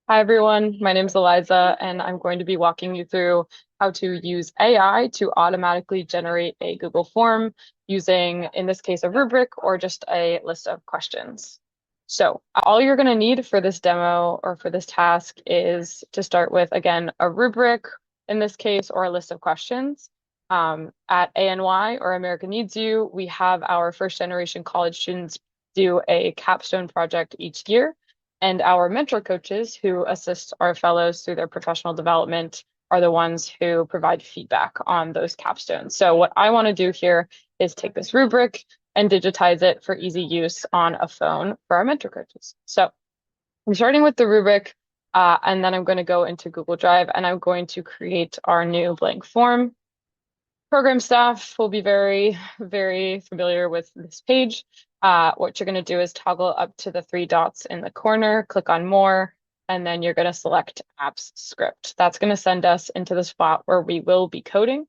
Hi everyone, my name is Eliza, and I'm going to be walking you through how to use AI to automatically generate a Google form using, in this case, a rubric or just a list of questions. So all you're going to need for this demo or for this task is to start with, again, a rubric in this case, or a list of questions. At ANY or America Needs You, we have our first generation college students do a capstone project each year. And our mentor coaches who assist our fellows through their professional development are the ones who provide feedback on those capstones. So what I want to do here is take this rubric and digitize it for easy use on a phone for our mentor coaches. So I'm starting with the rubric, and then I'm going to go into Google Drive and I'm going to create our new blank form. Program staff will be very, very familiar with this page. What you're going to do is toggle up to the three dots in the corner, click on more, and then you're going to select apps script. That's going to send us into the spot where we will be coding.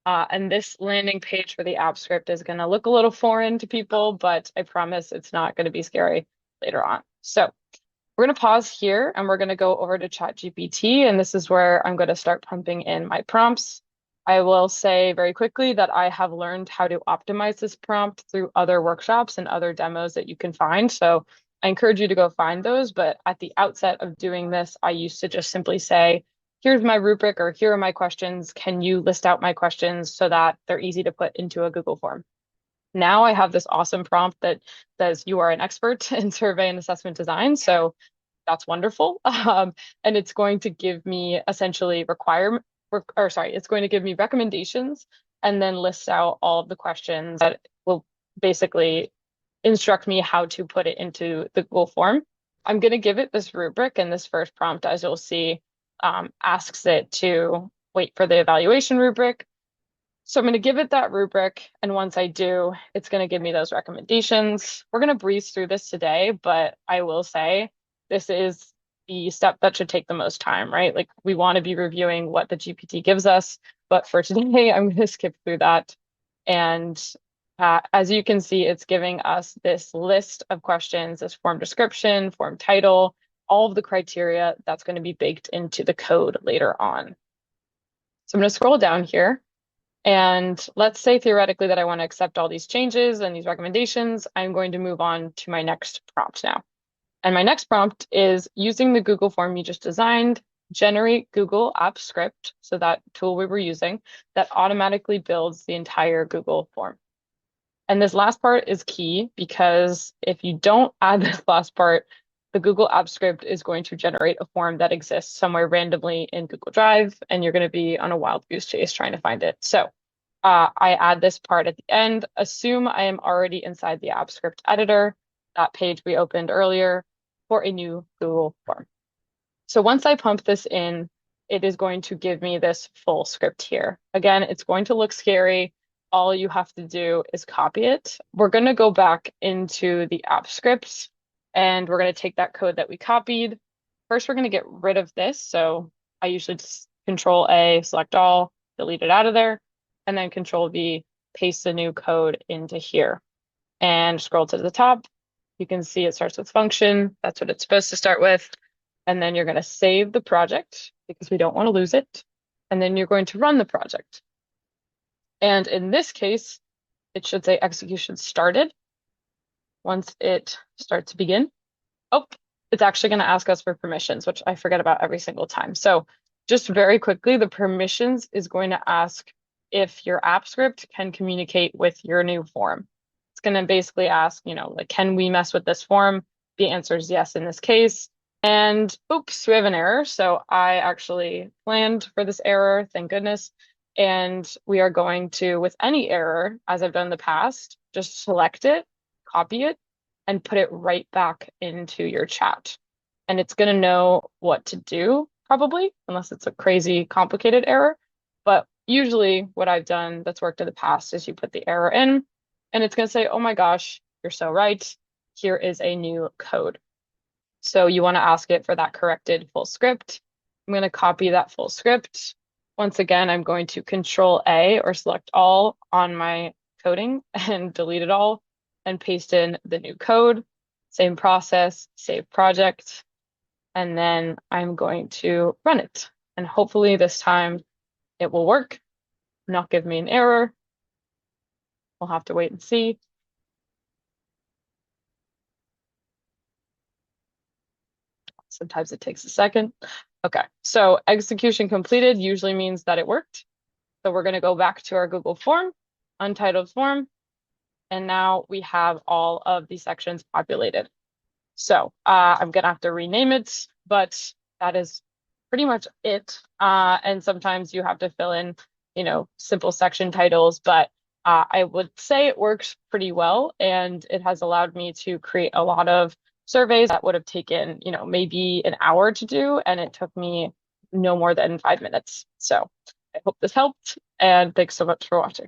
And this landing page for the app script is going to look a little foreign to people, but I promise it's not going to be scary later on. So we're going to pause here and we're going to go over to ChatGPT, and this is where I'm going to start pumping in my prompts. I will say very quickly that I have learned how to optimize this prompt through other workshops and other demos that you can find. So I encourage you to go find those. But at the outset of doing this, I used to just simply say, here's my rubric, or here are my questions. Can you list out my questions so that they're easy to put into a Google form? Now I have this awesome prompt that says you are an expert in survey and assessment design. So that's wonderful. And it's going to give me essentially it's going to give me recommendations and then list out all of the questions that will basically instruct me how to put it into the Google form. I'm going to give it this rubric, and this first prompt, as you'll see, asks it to wait for the evaluation rubric. So I'm going to give it that rubric, and once I do, it's going to give me those recommendations. We're going to breeze through this today, but I will say this is the step that should take the most time, right? Like we want to be reviewing what the GPT gives us, but for today, I'm going to skip through that. And as you can see, it's giving us this list of questions, this form description, form title, all of the criteria that's going to be baked into the code later on. So I'm going to scroll down here. And let's say theoretically that I want to accept all these changes and these recommendations. I'm going to move on to my next prompt now. And my next prompt is using the Google form you just designed, generate Google App Script, so that tool we were using, that automatically builds the entire Google form. And this last part is key because if you don't add this last part, the Google App Script is going to generate a form that exists somewhere randomly in Google Drive, and you're going to be on a wild goose chase trying to find it. So I add this part at the end. Assume I am already inside the App Script editor, that page we opened earlier, for a new Google form. So once I pump this in, it is going to give me this full script here. Again, it's going to look scary. All you have to do is copy it. We're going to go back into the app scripts and we're going to take that code that we copied. First, we're going to get rid of this. So I usually just Control A, select all, delete it out of there, and then Control V, paste the new code into here. And scroll to the top. You can see it starts with function. That's what it's supposed to start with. And then you're going to save the project because we don't want to lose it. And then you're going to run the project. And in this case, it should say execution started. Once it starts to begin, oh, it's actually going to ask us for permissions, which I forget about every single time. So just very quickly, the permissions is going to ask if your app script can communicate with your new form. It's going to basically ask, like, can we mess with this form? The answer is yes in this case. And oops, we have an error. So I actually planned for this error, thank goodness. And we are going to, with any error, as I've done in the past, just select it, copy it, and put it right back into your chat. And it's going to know what to do, probably, unless it's a crazy complicated error. But usually what I've done that's worked in the past is you put the error in, and it's going to say, oh my gosh, you're so right. Here is a new code. So you want to ask it for that corrected full script. I'm going to copy that full script. Once again, I'm going to Control A or select all on my coding and delete it all and paste in the new code. Same process, save project. and then I'm going to run it. And hopefully this time it will work, not give me an error. We'll have to wait and see. Sometimes it takes a second. Okay, so execution completed usually means that it worked. So we're going to go back to our Google form, untitled form, and now we have all of the sections populated. So I'm going to have to rename it, but that is pretty much it. And sometimes you have to fill in, simple section titles, but I would say it works pretty well, and it has allowed me to create a lot of surveys that would have taken, maybe an hour to do, and it took me no more than 5 minutes. So I hope this helped, and thanks so much for watching.